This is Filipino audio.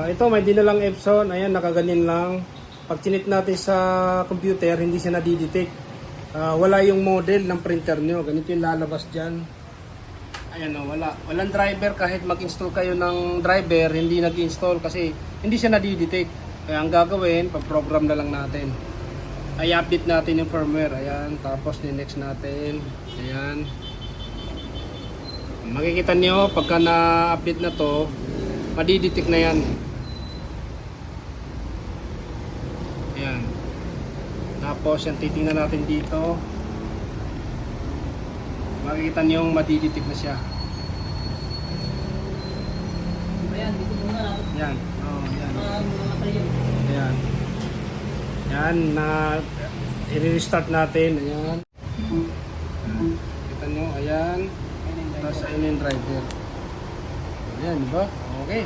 Ito may dinalang Epson. Ayan, nakaganin lang. Pag chinit natin sa computer, hindi siya nadidetect. Wala yung model ng printer nyo. Ganito yung lalabas dyan. Ayan o, wala. Walang driver. Kahit mag-install kayo ng driver, hindi nag-install kasi hindi siya nadidetect. Kaya ang gagawin, pag-program na lang natin. Ay update natin yung firmware. Ayan, tapos ni-next natin. Ayan. Makikita nyo, pagka na-update na to, madidetect na yan. Ayan. Tapos yan, titingnan natin dito. Makikita nyo yung madidetect na siya. Ayan, dito muna. Yan. Oh, yan. Mamatay yun. Ayan. Yan, i-restart natin. Ayan. Kita nyo, ayan. Tapos ayun yung driver. Ayan, diba? Okay.